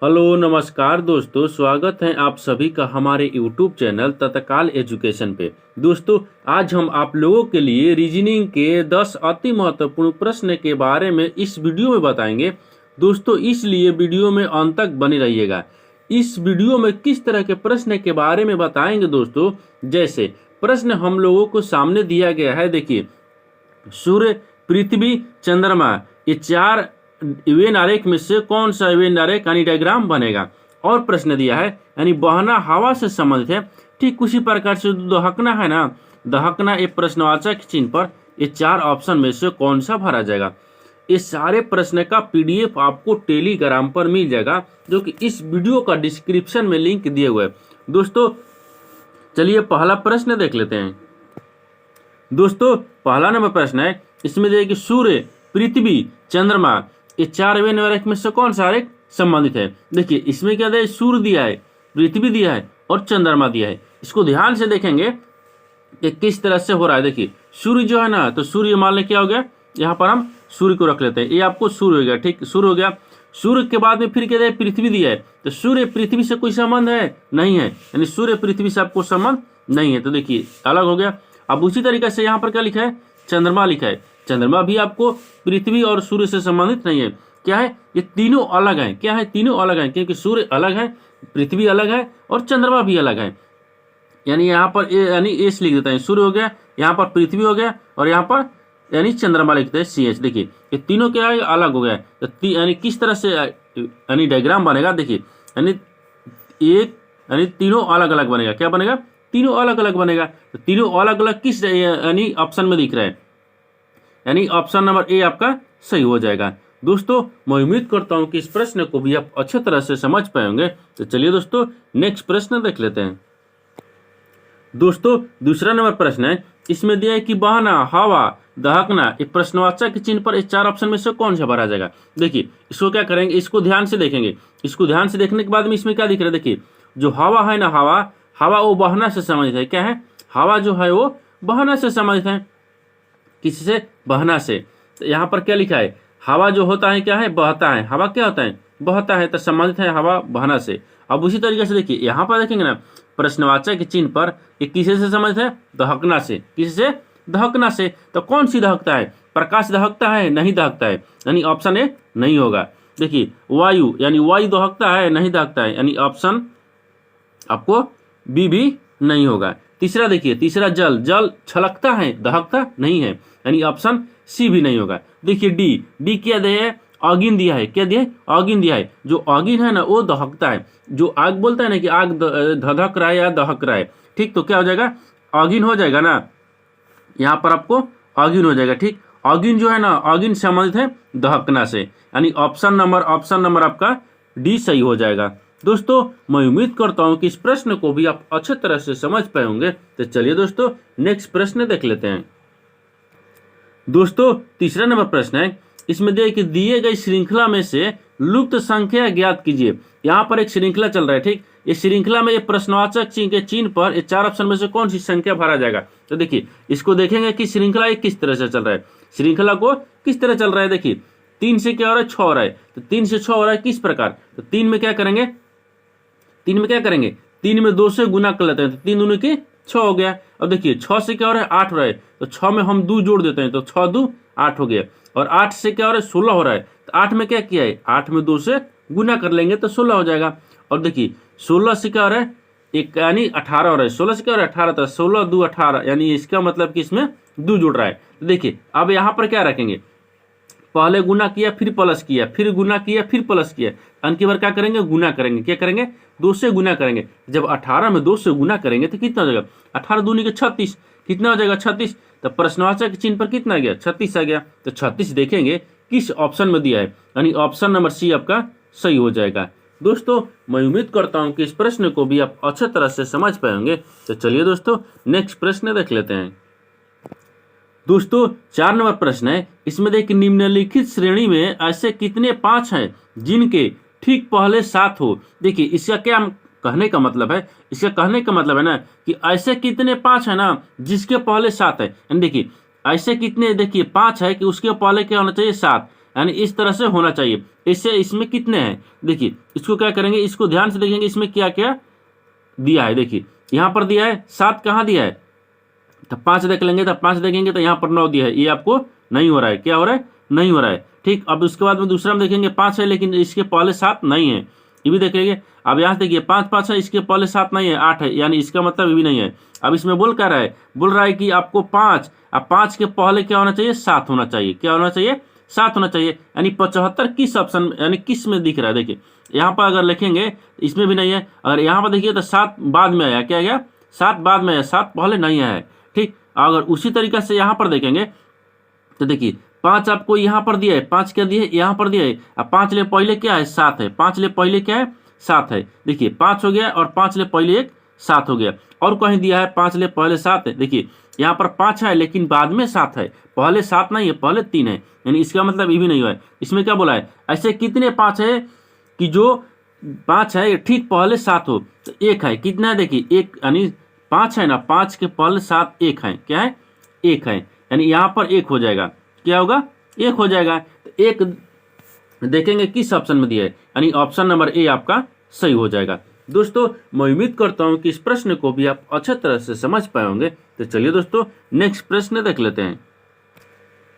Hello नमस्कार दोस्तों, स्वागत है आप सभी का हमारे यूट्यूब चैनल तत्काल एजुकेशन पे। दोस्तों, आज हम आप लोगों के लिए रीजनिंग के 10 अति महत्वपूर्ण प्रश्न के बारे में इस वीडियो में बताएंगे। दोस्तों, इसलिए वीडियो में अंत तक बने रहिएगा। इस वीडियो में किस तरह के प्रश्न के बारे में बताएंगे दोस्तों, जैसे प्रश्न हम लोगों को सामने दिया गया है। देखिए, सूर्य, पृथ्वी, चंद्रमा, ये चार वेन आरेख में से कौन सा वेन आरेख यानी डायग्राम बनेगा। और प्रश्न दिया है यानी बहना हवा से संबंधित है। ठीक उसी प्रकार से दहकना है ना, दहकना ये प्रश्नवाचक चिन्ह पर ये चार ऑप्शन में से कौन सा भरा जाएगा। ये सारे प्रश्न का पीडीएफ आपको टेलीग्राम पर मिल जाएगा, जो कि इस वीडियो का डिस्क्रिप्शन में लिंक दिए हुए है। दोस्तों, चलिए पहला प्रश्न देख लेते हैं। दोस्तों, पहला नंबर प्रश्न है, इसमें देखिए कि सूर्य, पृथ्वी, चंद्रमा, ये चार वेन आरेख में से कौन सा आरेख संबंधित है। देखिए, इसमें क्या दिया है, सूर्य दिया है, पृथ्वी दिया है और चंद्रमा दिया है। इसको ध्यान से देखेंगे कि किस तरह से हो रहा है। देखिए, सूर्य जो है ना, तो सूर्य मान लें क्या हो गया, यहाँ पर हम सूर्य को रख लेते हैं। ये आपको सूर्य हो गया। ठीक, सूर्य हो गया। सूर्य के बाद में फिर क्या दिया है, पृथ्वी दिया है। तो सूर्य पृथ्वी से कोई संबंध है नहीं है, यानी सूर्य पृथ्वी से आपको संबंध नहीं है, तो देखिए अलग हो गया। अब उसी तरीके से यहाँ पर क्या लिखा है, चंद्रमा लिखा है। चंद्रमा भी आपको पृथ्वी और सूर्य से संबंधित नहीं है। क्या है, ये तीनों अलग हैं। क्या है, तीनों अलग हैं, क्योंकि सूर्य अलग है, पृथ्वी अलग है और चंद्रमा भी अलग है। यानी यहाँ पर यानी एस लिख देते हैं, सूर्य हो गया, यहाँ पर पृथ्वी हो गया और यहाँ पर यानी चंद्रमा लिखते हैं सी एच। देखिए, ये तीनों क्या है, अलग हो गया। तो यानी किस तरह से यानी डायग्राम बनेगा। देखिए, यानी एक यानी तीनों अलग अलग बनेगा। क्या बनेगा, तीनों अलग अलग बनेगा। तो तीनों अलग अलग किस यानी ऑप्शन में दिख रहा है, यानी ऑप्शन नंबर ए आपका सही हो जाएगा। दोस्तों, मैं उम्मीद करता हूं कि इस प्रश्न को भी आप अच्छे तरह से समझ पाए होंगे। तो चलिए दोस्तों, नेक्स्ट प्रश्न देख लेते हैं। दोस्तों, दूसरा नंबर प्रश्न है, इसमें दिया है कि बहना, हवा, दहकना, ये प्रश्नवाचक चिन्ह पर इस चार ऑप्शन में से कौन सा भरा जाएगा। देखिए, इसको क्या करेंगे, इसको ध्यान से देखेंगे। इसको ध्यान से देखने के बाद में इसमें क्या दिख रहा है, देखिए जो हवा है ना, हवा वो बहना से संबंधित है। क्या है, हवा जो है वो बहना से संबंधित है। किसी से, बहना से। तो यहाँ पर क्या लिखा है, हवा जो होता है क्या है, बहता है। हवा क्या होता है, बहता है, तो संबंधित है हवा बहना से। अब उसी तरीके से देखिए, यहाँ पर देखेंगे ना, प्रश्नवाचक के चिन्ह पर ये किसी से संबंधित है, दहकना से। किसी से, दहकना से। तो कौन सी दहकता है, प्रकाश दहकता है, नहीं दहकता है, यानी ऑप्शन ए नहीं होगा। देखिए, वायु, यानी वायु दहकता है, नहीं दहकता है, यानी ऑप्शन आपको बी भी नहीं होगा। तीसरा देखिए, तीसरा जल, जल छलकता है, दहकता नहीं है, यानी ऑप्शन सी भी नहीं होगा। देखिए, डी क्या दिया है, ऑगिन दिया है। क्या दिया है, ऑगिन दिया है। जो ऑगिन है ना, वो दहकता है। जो आग बोलता है ना कि आग धधक रहा है या दहक रहा है, ठीक, तो क्या हो जाएगा, ऑगिन हो जाएगा ना। यहाँ पर आपको ऑगिन हो जाएगा। ठीक, ऑगिन जो है ना, ऑगिन संबंधित है दहकना से, यानी ऑप्शन नंबर आपका डी सही हो जाएगा। दोस्तों, मैं उम्मीद करता हूं कि इस प्रश्न को भी आप अच्छे तरह से समझ पाए होंगे। तो चलिए दोस्तों, नेक्स्ट प्रश्न देख लेते हैं। दोस्तों, तीसरा नंबर प्रश्न है, इसमें दिए कि दिए गई श्रृंखला में से लुप्त संख्या ज्ञात कीजिए। यहाँ पर एक श्रृंखला चल रहा है। ठीक, इस श्रृंखला में ये प्रश्नवाचक चिन्ह के चिन्ह पर ये चार ऑप्शन में से कौन सी संख्या भरा जाएगा। तो देखिए, इसको देखेंगे कि श्रृंखला ये किस तरह से चल रहा है, श्रृंखला को किस तरह चल रहा है। देखिए, 3 से क्या हो रहा है, 6 हो रहा है। तो 3 से 6 हो रहा है, किस प्रकार, तो 3 में क्या करेंगे, 3 में 2 से गुना कर लेते हैं, तो 3 दूनी के 6 हो गया। अब देखिए, 6 से क्या हो रहा है, 8 हो रहा है, तो 6 में हम 2 जोड़ देते हैं, तो 6 2 8 हो गया। और 8 से क्या हो रहा है, 16 हो रहा है, तो 8 में क्या किया है, 8 में 2 से गुना कर लेंगे तो 16 हो जाएगा। और देखिए, 16 से क्या हो रहा है, एक यानी 18 हो रहा है। 16 से क्या हो रहा है, 18, तो 16 2 18, यानी इसका मतलब कि इसमें 2 जुड़ रहा है। तो देखिए, अब यहाँ पर क्या रखेंगे, पहले गुना किया, फिर प्लस किया, फिर गुना किया, फिर प्लस किया, अंत की बार क्या करेंगे, गुना करेंगे। क्या करेंगे, 2 से गुना करेंगे। जब 18 में 2 से गुना करेंगे तो कितना हो जाएगा, 18 दूनी के 36, कितना हो जाएगा, 36। तो प्रश्नवाचक चिन्ह पर कितना आ गया, 36 आ गया। तो 36 देखेंगे किस ऑप्शन में दिया है, यानी ऑप्शन नंबर सी आपका सही हो जाएगा। दोस्तों, मैं उम्मीद करता हूं कि इस प्रश्न को भी आप अच्छे तरह से समझ पाएंगे। तो चलिए दोस्तों, नेक्स्ट प्रश्न देख लेते हैं। दोस्तों, 4 नंबर प्रश्न है, इसमें देखिए निम्नलिखित श्रेणी में ऐसे कितने 5 हैं जिनके ठीक पहले 7 हो। देखिए, इसका क्या कहने का मतलब है, इसका कहने का मतलब है ना कि ऐसे कितने 5 है ना जिसके पहले 7 है। देखिए, ऐसे कितने, देखिए 5 है कि उसके पहले क्या होना चाहिए, 7, यानी इस तरह से होना चाहिए। इससे इसमें कितने हैं देखिए, इसको क्या करेंगे, इसको ध्यान से देखेंगे इसमें क्या क्या दिया है। देखिए यहाँ पर दिया है 7, कहाँ दिया है, तो 5 देख लेंगे, तो 5 देखेंगे तो यहाँ पर 9 दिया है, ये आपको नहीं हो रहा है, क्या हो रहा है, नहीं हो रहा है। ठीक, अब उसके बाद में दूसरा में देखेंगे 5 है, लेकिन इसके पहले 7 नहीं है, ये भी देख लेंगे। अब यहाँ से देखिए 5 5 है, इसके पहले 7 नहीं है, 8 है, यानी इसका मतलब ये भी नहीं है। अब इसमें बोल क्या रहा है, बोल रहा है कि आपको 5, अब 5 के पहले क्या होना चाहिए, 7 होना चाहिए, क्या होना चाहिए, 7 होना चाहिए। यानी 75 किस ऑप्शन यानी किस में दिख रहा है, देखिए यहाँ पर अगर लिखेंगे इसमें भी नहीं है, अगर यहाँ पर देखिए तो 7 बाद में आया, क्या गया, 7 बाद में आया, 7 पहले नहीं आया है। ठीक, अगर उसी तरीके से यहाँ पर देखेंगे तो देखिए 5 आपको यहाँ पर दिया है, 5 क्या दिया है, यहाँ पर दिया है। अब 5 ले पहले क्या है, 7 है, 5 ले पहले क्या है, 7 है। देखिए 5 हो गया और 5 ले पहले एक 7 हो गया। और कहीं दिया है 5 ले पहले 7 है, देखिए यहाँ पर 5 है लेकिन बाद में 7 है, पहले 7 नहीं है, पहले 3 है, यानी इसका मतलब ये भी नहीं हुआ है। इसमें क्या बोला है, ऐसे कितने 5 है कि जो 5 है ठीक पहले 7 हो, तो 1 है, कितना है देखिए 1, यानी 5 है ना, 5 के पहले 7 1 है, क्या है, 1 है, यानी यहाँ पर 1 हो जाएगा, क्या होगा, 1 हो जाएगा। तो 1 देखेंगे किस ऑप्शन में दिया है, यानी ऑप्शन नंबर ए आपका सही हो जाएगा। दोस्तों मैं उम्मीद करता हूं कि इस प्रश्न को भी आप अच्छे तरह से समझ पाए होंगे। तो चलिए दोस्तों नेक्स्ट प्रश्न देख लेते हैं।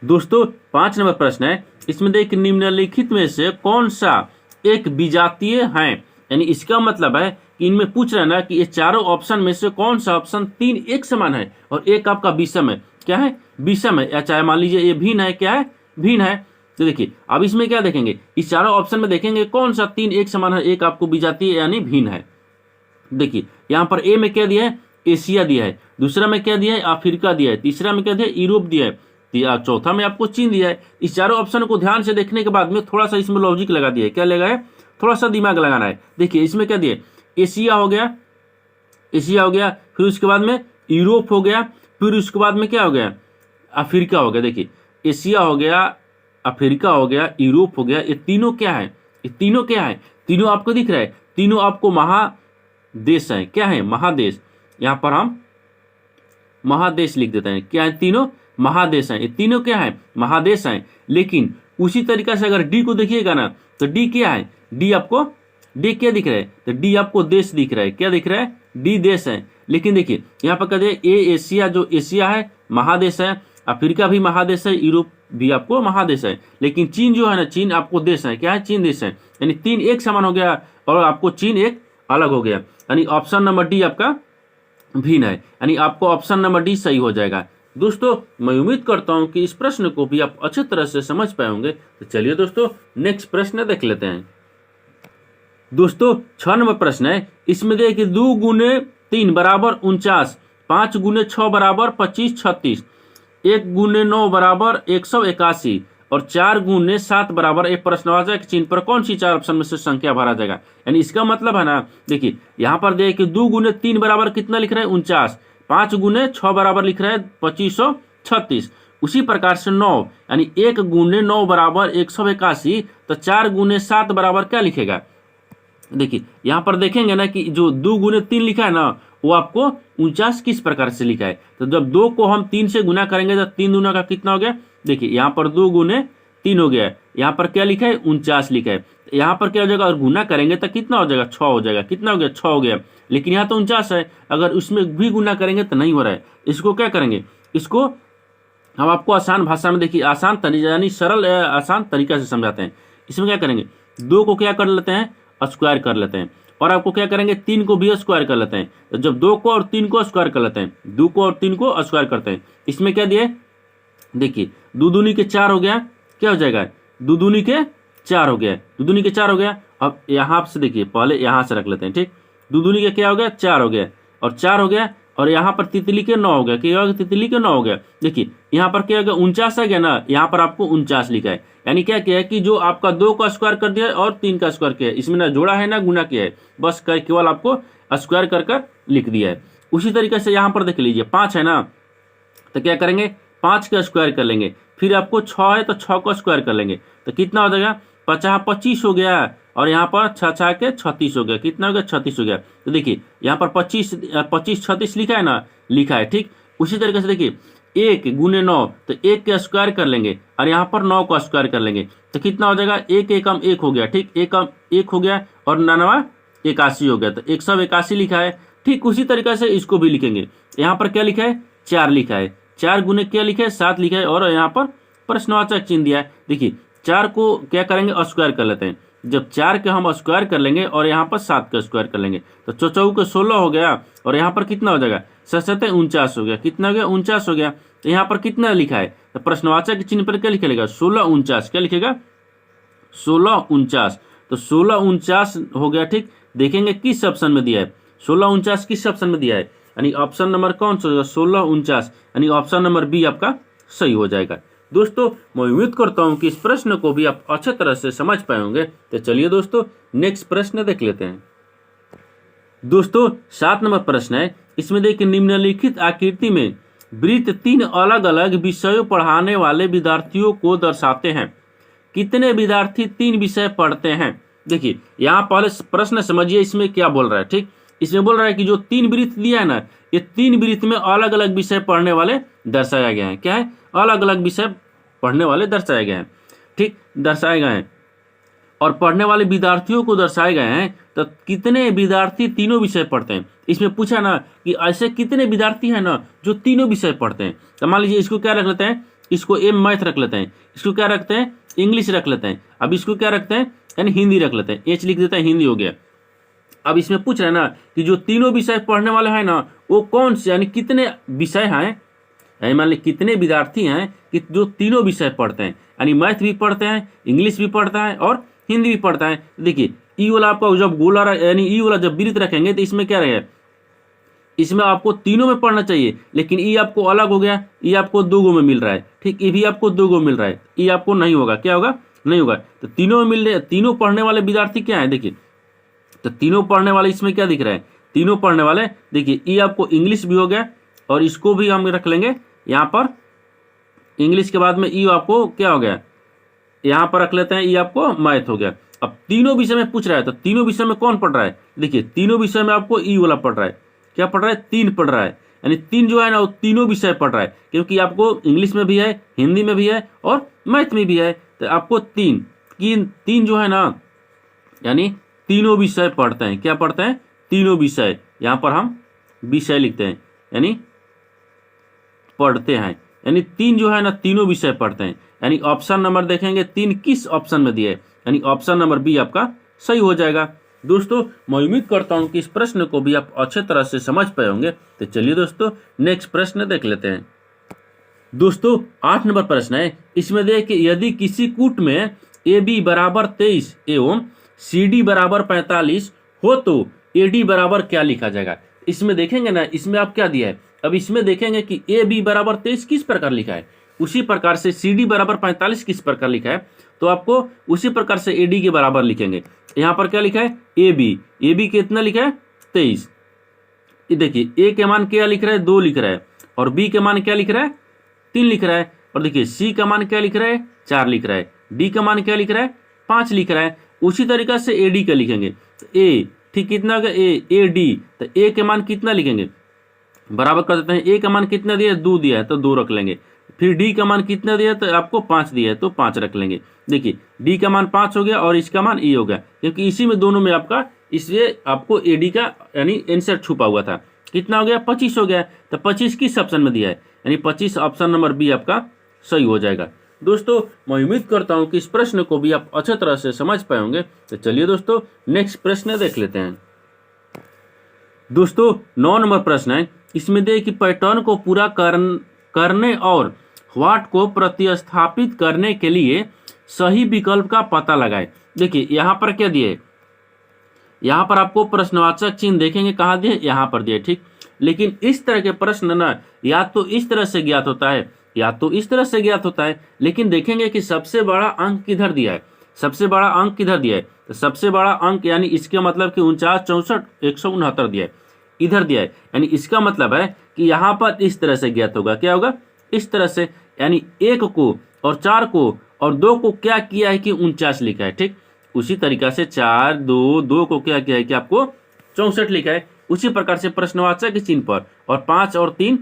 दोस्तों 5 नंबर प्रश्न है, इसमें देख निम्नलिखित में से कौन सा एक विजातीय है, यानी इसका मतलब है कि इनमें पूछ रहा है ना कि ये चारों ऑप्शन में से कौन सा ऑप्शन 3 एक समान है और एक आपका विषम है, क्या है, विषम है, या चाहे मान लीजिए ये भिन्न है, क्या है, भिन्न है। तो देखिए अब इसमें क्या देखेंगे, इस चारों ऑप्शन में देखेंगे कौन सा 3 एक समान है, एक आपको विजातीय यानी भिन्न है। देखिए यहाँ पर ए में क्या दिया है, एशिया दिया है, दूसरा में क्या दिया है, अफ्रीका दिया है, तीसरा में क्या दिया है, यूरोप दिया है, चौथा में आपको चीन दिया है। इस चारों ऑप्शन को ध्यान से देखने के बाद में थोड़ा सा इसमें लॉजिक लगा दिया है, क्या लगा है, थोड़ा सा दिमाग लगाना है। देखिए इसमें क्या दिया, एशिया हो गया, एशिया हो गया, फिर उसके बाद में यूरोप हो गया, फिर उसके बाद में क्या हो गया, अफ्रीका हो गया। देखिए एशिया हो गया, अफ्रीका हो गया, यूरोप हो गया, ये तीनों क्या है, ये तीनों क्या है, तीनों आपको दिख रहा है, तीनों आपको महादेश है, क्या है, महादेश। यहाँ पर हम महादेश लिख देते हैं, क्या है, तीनों महादेश हैं, ये तीनों क्या है, महादेश हैं। लेकिन उसी तरीके से अगर डी को देखिएगा ना, तो डी क्या है, डी आपको, डी क्या दिख रहा है, तो डी आपको देश दिख रहा है, क्या दिख रहा है, डी देश है। लेकिन देखिए यहाँ पर कहते हैं ए एशिया, जो एशिया है महादेश है, अफ्रीका भी महादेश है, यूरोप भी आपको महादेश है, लेकिन चीन जो है ना, चीन आपको देश है, क्या है, चीन देश है। यानी 3 एक समान हो गया और आपको चीन एक अलग हो गया, यानी ऑप्शन नंबर डी आपका भिन्न है, यानी आपको ऑप्शन नंबर डी सही हो जाएगा। दोस्तों मैं उम्मीद करता हूं कि इस प्रश्न को भी आप अच्छे तरह से समझ पाए होंगे। तो चलिए दोस्तों नेक्स्ट प्रश्न देख लेते हैं। दोस्तों 6 नंबर प्रश्न है, इसमें देखिए 2 गुने 3 बराबर 49, 5 गुने 6 बराबर 25 36, 1 गुने 9 बराबर 181 और 4 गुने 7 बराबर एक प्रश्नवाचक चिन्ह पर कौन सी 4 ऑप्शन में से संख्या भरा जाएगा। यानी इसका मतलब है ना, देखिए यहाँ पर देखिए 2 गुने 3 बराबर कितना लिख रहा है, 49, 5 गुने 6 बराबर लिख रहा है 2536, उसी प्रकार से 9 यानी 1 गुने 9 बराबर 181, तो 4 गुने 7 बराबर क्या लिखेगा। देखिए यहाँ पर देखेंगे ना कि जो 2 गुने 3 लिखा है ना, वो आपको 49 किस प्रकार से लिखा है। तो जब 2 को हम 3 से गुना करेंगे तो 3 दूना का कितना हो गया, देखिए यहाँ पर 2 गुने 3 हो गया, यहाँ पर क्या लिखा है, 49 लिखा है। यहाँ पर क्या हो जाएगा, और गुना करेंगे तो कितना हो जाएगा, 6 हो जाएगा, कितना हो गया, 6 हो गया। लेकिन यहाँ तो 49 है, अगर उसमें भी गुना करेंगे तो नहीं हो रहा है। इसको क्या करेंगे, इसको हम आपको आसान भाषा में देखिए, आसान तरीका यानी सरल आसान तरीका से समझाते हैं। इसमें क्या करेंगे, 2 को क्या कर लेते हैं, स्क्वायर कर लेते हैं, और आपको क्या करेंगे, 3 को भी स्क्वायर कर लेते हैं। तो जब 2 को और 3 को स्क्वायर कर लेते हैं, 2 को और 3 को स्क्वायर करते हैं, इसमें क्या दिए, देखिए 2 दूनी के 4 हो गया, क्या हो जाएगा, 2 दूनी के 4 हो गया, 2 दूनी के 4 हो गया। अब यहाँ से देखिए पहले यहाँ से रख लेते हैं, ठीक, 2 दूनी के क्या हो गया, 4 हो गया, और 4 हो गया, और यहाँ पर तितली के 9 हो गया, क्या हो गया, तितली के 9 हो गया। देखिए यहाँ पर क्या हो गया, 49 है गया ना, यहाँ पर आपको 49 लिखा है। यानी क्या किया है कि जो आपका 2 का स्क्वायर कर दिया है और 3 का स्क्वायर किया है, इसमें ना जोड़ा है ना गुना किया है, बस केवल आपको स्क्वायर कर लिख दिया है। उसी तरीके से यहाँ पर देख लीजिए 5 है ना, तो क्या करेंगे, 5 का स्क्वायर कर लेंगे, फिर आपको 6 है तो 6 का स्क्वायर कर लेंगे, तो कितना हो जाएगा, 50 25 हो गया, और यहाँ पर 6 के 36 हो गया, कितना हो गया, 36 हो गया। तो देखिए यहाँ पर 25 36 लिखा है ना, लिखा है, ठीक। उसी तरीके से देखिए 1 गुने 9, तो 1 का स्क्वायर कर लेंगे और यहाँ पर 9 का स्क्वायर कर लेंगे तो कितना हो जाएगा, 1 एकम 1 हो गया, ठीक, 1 1 हो गया और 9 81 हो गया, तो 181 लिखा है। ठीक उसी तरीके से इसको भी लिखेंगे। यहाँ पर क्या लिखा है, 4 लिखा है, 4 गुने क्या लिखा है, 7 लिखा है और यहाँ पर प्रश्नवाचक चिन्ह दिया है। देखिए 4 को क्या करेंगे, स्क्वायर कर लेते हैं। जब 4 के हम स्क्वायर कर लेंगे और यहाँ पर 7 का स्क्वायर कर लेंगे तो 4 के 16 हो गया और यहाँ पर कितना हो जाएगा, 7 49 हो गया, कितना हो गया, 49 हो गया। तो यहाँ पर कितना लिखा है, तो प्रश्नवाचक चिन्ह पर क्या लिखेगा, 16 49, क्या लिखेगा, 16 49, तो 16 49 हो गया। ठीक, देखेंगे किस ऑप्शन में दिया है, 16 49 किस ऑप्शन में दिया है, यानी ऑप्शन नंबर कौन सा होगा, 16 49, यानी ऑप्शन नंबर बी आपका सही हो जाएगा। दोस्तों मैं उम्मीद करता हूं कि इस प्रश्न को भी आप अच्छे तरह से समझ पाए होंगे। तो चलिए दोस्तों नेक्स्ट प्रश्न देख लेते हैं। दोस्तों 7 नंबर प्रश्न है, इसमें देखिए निम्नलिखित आकृति में वृत्त 3 अलग अलग विषयों पढ़ाने वाले विद्यार्थियों को दर्शाते हैं। कितने विद्यार्थी 3 विषय पढ़ते हैं। देखिए यहाँ पहले प्रश्न समझिए इसमें क्या बोल रहा है। ठीक, इसमें बोल रहा है कि जो 3 वृत्त दिया है ना, ये 3 वृत्त में अलग अलग विषय पढ़ने वाले दर्शाया गया है। क्या है, अलग अलग विषय पढ़ने वाले दर्शाए गए हैं। ठीक, दर्शाए गए हैं और पढ़ने वाले विद्यार्थियों को दर्शाए गए हैं। तो कितने विद्यार्थी तीनों विषय पढ़ते हैं, इसमें पूछा ना कि ऐसे कितने विद्यार्थी हैं ना जो तीनों विषय पढ़ते हैं। तो मान लीजिए इसको क्या रख लेते हैं, इसको एम मैथ रख लेते हैं, इसको क्या रखते हैं, इंग्लिश रख लेते हैं, अब इसको क्या रखते हैं, यानी हिंदी रख लेते हैं, एच लिख देते हैं, हिंदी हो गया। अब इसमें पूछ रहे हैं ना कि जो तीनों विषय पढ़ने वाले हैं ना वो कौन से, यानी कितने विषय हैं, यानी मान लीजिए कितने विद्यार्थी हैं कि जो तीनों विषय पढ़ते हैं, यानी मैथ भी पढ़ते हैं, इंग्लिश भी पढ़ता है और हिंदी भी पढ़ता है। देखिए ई वाला आपका जब गोला यानी ई वाला जब वृत्त रखेंगे तो इसमें क्या रहेगा, इसमें आपको तीनों में पढ़ना चाहिए, लेकिन ई आपको अलग हो गया, ई आपको 2 गो में मिल रहा है। ठीक, ये भी आपको 2 गो मिल रहा है, ई आपको नहीं होगा, क्या होगा, नहीं होगा। तो तीनों में मिल रहे, तीनों पढ़ने वाले विद्यार्थी क्या है, देखिए तो तीनों पढ़ने वाले इसमें क्या दिख रहा है, तीनों पढ़ने वाले। देखिए ई आपको इंग्लिश भी हो गया और इसको भी हम रख लेंगे यहाँ पर, इंग्लिश के बाद में ई आपको क्या हो गया, यहाँ पर रख लेते हैं, ई आपको मैथ हो गया। अब तीनों विषय में पूछ रहा है तो तीनों विषय में कौन पढ़ रहा है, देखिए तीनों विषय में आपको ई वाला पढ़ रहा है, क्या पढ़ रहा है, 3 पढ़ रहा है, यानी 3 जो है ना वो तीनों विषय पढ़ रहा है, क्योंकि आपको इंग्लिश में भी है, हिंदी में भी है और मैथ में भी है। तो आपको 3 जो है ना, यानी तीनों विषय पढ़ते हैं, क्या पढ़ते हैं, तीनों विषय, यहाँ पर हम विषय लिखते हैं, यानी पढ़ते हैं, यानी 3 जो है ना तीनों विषय पढ़ते हैं। यानी ऑप्शन नंबर देखेंगे 3 किस ऑप्शन में दिए, यानी ऑप्शन नंबर बी आपका सही हो जाएगा। दोस्तों मैं उम्मीद करता हूं कि इस प्रश्न को भी आप अच्छे तरह से समझ पाए होंगे। तो चलिए दोस्तों नेक्स्ट प्रश्न देख लेते हैं। दोस्तों 8 नंबर प्रश्न है, इसमें देखिए यदि किसी कूट में ए बी बराबर 23 एवं सी डी बराबर 45 हो तो ए डी बराबर क्या लिखा जाएगा। इसमें देखेंगे ना, इसमें आप क्या दिया है, अब इसमें देखेंगे कि ए बी बराबर 23 किस प्रकार लिखा है, उसी प्रकार से सी डी बराबर 45 किस प्रकार लिखा है, तो आपको उसी प्रकार से ए डी के बराबर लिखेंगे। यहाँ पर क्या लिखा है, ए बी कितना लिखा है, 23। ये देखिए ए के मान क्या लिख रहा है, 2 लिख रहा है, और बी के मान क्या लिख रहा है, 3 लिख रहा है, और देखिए सी का मान क्या लिख रहा है, 4 लिख रहा है, डी का मान क्या लिख रहा है, 5 लिख रहा है। उसी तरीका से ए डी का लिखेंगे, तो ए ठीक कितना होगा, ए डी, तो ए के मान कितना लिखेंगे, बराबर कर देते हैं, ए का मान कितना दिया है, 2 दिया है तो 2 रख लेंगे, फिर डी का मान कितना दिया है तो आपको 5 दिया है तो 5 रख लेंगे। देखिए डी का मान 5 हो गया और इसका मान ए हो गया, क्योंकि इसी में दोनों में आपका, इसलिए आपको ए डी का यानी आंसर छुपा हुआ था। कितना हो गया, 25 हो गया, तो 25 किस ऑप्शन में दिया है, यानी 25 ऑप्शन नंबर बी आपका सही हो जाएगा। दोस्तों मैं उम्मीद करता हूं कि इस प्रश्न को भी आप अच्छे तरह से समझ पाए होंगे। तो चलिए दोस्तों नेक्स्ट प्रश्न देख लेते हैं। दोस्तों 9 नंबर प्रश्न है, इसमें देखिए कि पैटर्न को पूरा करने और व्हाट को प्रतिस्थापित करने के लिए सही विकल्प का पता लगाएं। देखिए यहाँ पर क्या दिए, यहाँ पर आपको प्रश्नवाचक चिन्ह देखेंगे कहाँ दिए, यहाँ पर दिए, ठीक। लेकिन इस तरह के प्रश्न ना या तो इस तरह से ज्ञात होता है या तो इस तरह से ज्ञात होता है, लेकिन देखेंगे कि सबसे बड़ा अंक किधर दिया है, सबसे बड़ा अंक किधर दिया है, तो सबसे बड़ा अंक यानी इसके मतलब कि 49 64 169 दिया है, इधर दिया है, यानी इसका मतलब है कि यहाँ पर इस तरह से ज्ञात होगा, क्या होगा, इस तरह से, यानी 1 को और 4 को और 2 को क्या किया है कि 49 लिखा है, ठीक। उसी तरीका से 4 2 को क्या किया है कि आपको 64 लिखा है। उसी प्रकार से प्रश्नवाचक के चिन्ह पर और 5 और 3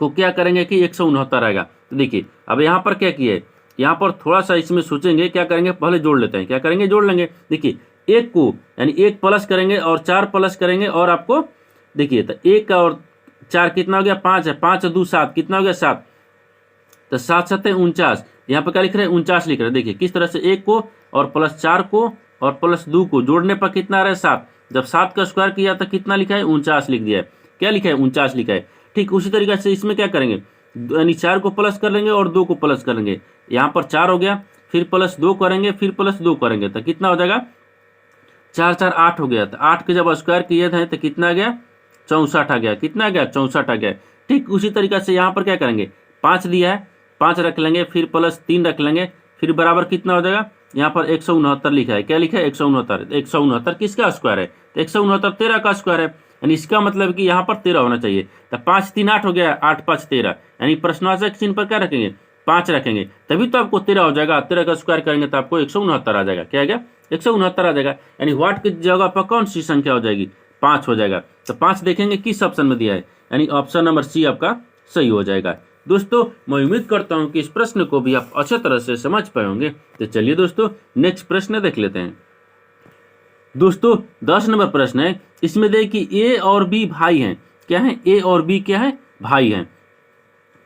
को क्या करेंगे कि 169 आएगा। तो देखिए अब यहाँ पर क्या किया है, यहाँ पर थोड़ा सा इसमें सोचेंगे, क्या करेंगे पहले जोड़ लेते हैं, क्या करेंगे जोड़ लेंगे। देखिए एक को यानी 1 प्लस करेंगे और 4 प्लस करेंगे और आपको देखिए तो 1 और 4 कितना हो गया 5 है, 5 और 2 7 कितना हो गया 7, तो 7 7 49, यहाँ पर क्या लिख रहे हैं 49 लिख रहे हैं। देखिए किस तरह से 1 को और प्लस 4 को और प्लस 2 को जोड़ने पर कितना आ रहा है 7, जब 7 का स्क्वायर किया तो कितना लिखा है 49 लिख दिया है, क्या लिखा है 49 लिखा है। ठीक उसी तरीके से इसमें क्या करेंगे, यानी 4 को प्लस कर लेंगे और 2 को प्लस कर लेंगे, यहाँ पर 4 हो गया, फिर प्लस 2 करेंगे, फिर प्लस 2 करेंगे तो कितना हो जाएगा 4 4 8 हो गया। तो 8 के जब स्क्वायर किए थे तो कितना आ गया 64 आ गया, कितना आ गया 64 आ गया। ठीक उसी तरीके से यहाँ पर क्या करेंगे 5 दिया है, 5 रख लेंगे, फिर प्लस 3 रख लेंगे, फिर बराबर कितना हो जाएगा, यहाँ पर 169 लिखा है, क्या लिखा है 169, 169 किसका स्क्वायर है, तो 169 13 का स्क्वायर है, यानी इसका मतलब कि यहाँ पर 13 होना चाहिए। तो 5 3 8 हो गया, 8 5 13, यानी प्रश्नवाचक चिन्ह पर क्या रखेंगे 5 रखेंगे, तभी तो आपको 13 हो जाएगा। 13 का स्क्वायर करेंगे तो आपको 169 आ जाएगा, क्या आ गया 169 आ जाएगा, यानी व्हाट की जगह पर कौन सी संख्या हो जाएगी 5 हो जाएगा। तो 5 देखेंगे किस ऑप्शन में दिया है, यानी ऑप्शन नंबर सी आपका सही हो जाएगा। दोस्तों मैं उम्मीद करता हूं कि इस प्रश्न को भी आप अच्छे तरह से समझ पाए होंगे। तो चलिए दोस्तों नेक्स्ट प्रश्न देख लेते हैं। दोस्तों 10 नंबर प्रश्न है, इसमें देखिए ए और बी भाई हैं, क्या है ए और बी क्या है भाई हैं।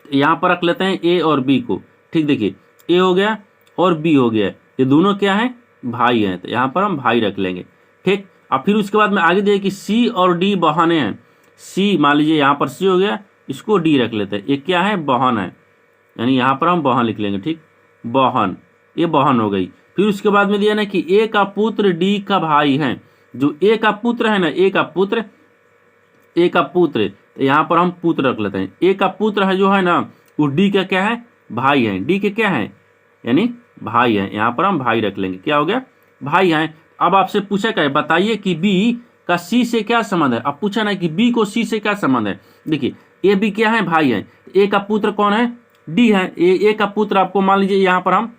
यहाँ पर रख लेते हैं ए और बी को। ठीक देखिए ए हो गया और बी हो गया, ये दोनों क्या है भाई हैं, तो यहाँ पर हम भाई रख लेंगे। ठीक अब फिर उसके बाद में आगे देखिए कि सी और डी बहनें हैं, सी मान लीजिए यहाँ पर सी हो गया, इसको डी रख लेते हैं, ये क्या है बहन है, यानी यहाँ पर हम बहन लिख लेंगे। ठीक बहन, ये बहन हो गई। फिर उसके बाद में दिया ना कि ए का पुत्र डी का भाई है, जो ए का पुत्र है ना, ए का पुत्र तो यहाँ पर हम पुत्र रख लेते हैं। ए का पुत्र है जो है ना वो डी का क्या है भाई है, डी के क्या है यानी भाई है, यहाँ पर हम भाई रख लेंगे, क्या हो गया भाई हैं। अब आपसे पूछा क्या है, बताइए कि बी का सी से क्या संबंध है। अब पूछा ना कि बी को सी से क्या संबंध है। देखिए ए बी क्या है भाई है, ए का पुत्र कौन है डी है, ए का पुत्र आपको मान लीजिए यहाँ पर हम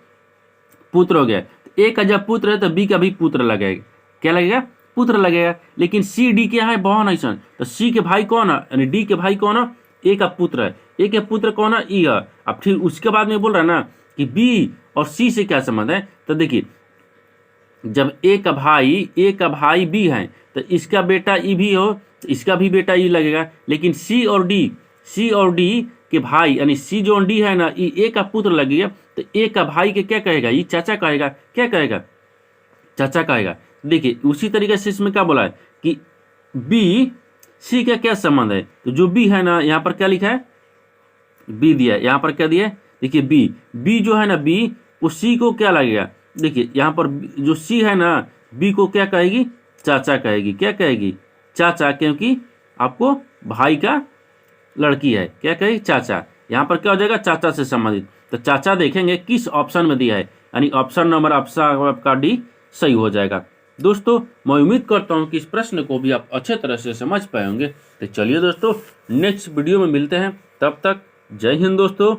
पुत्र हो गया, ए का जब पुत्र है तो बी का भी पुत्र लगेगा, क्या लगेगा पुत्र लगेगा। लेकिन सी डी क्या है बहन है, तो सी के भाई कौन है यानी डी के भाई कौन है ए का पुत्र है, ए के पुत्र कौन है ई है। अब फिर उसके बाद में बोल रहा है ना कि बी और सी से क्या संबंध है, तो देखिए जब ए का भाई बी है तो इसका बेटा ई भी हो तो इसका भी बेटा ई लगेगा। लेकिन सी और डी के भाई यानी सी जो डी है ना ई ए का पुत्र लगेगा, तो ए का भाई के क्या कहेगा ये चाचा कहेगा, क्या कहेगा चाचा कहेगा। देखिए उसी तरीके से इसमें क्या बोला है कि बी सी का क्या संबंध है, तो जो बी है ना यहाँ पर क्या लिखा है बी दिया है, यहाँ पर क्या दिया है देखिए बी जो है ना बी वो सी को क्या लगेगा, देखिए यहाँ पर जो सी है ना बी को क्या कहेगी चाचा कहेगी, क्या कहेगी चाचा, क्योंकि आपको भाई का लड़की है, क्या कहेगी चाचा। यहाँ पर क्या हो जाएगा चाचा से संबंधित, तो चाचा देखेंगे किस ऑप्शन में दिया है, यानी ऑप्शन नंबर आपका डी सही हो जाएगा। दोस्तों मैं उम्मीद करता हूँ कि इस प्रश्न को भी आप अच्छे तरह से समझ पाए होंगे। तो चलिए दोस्तों नेक्स्ट वीडियो में मिलते हैं, तब तक जय हिंद दोस्तों।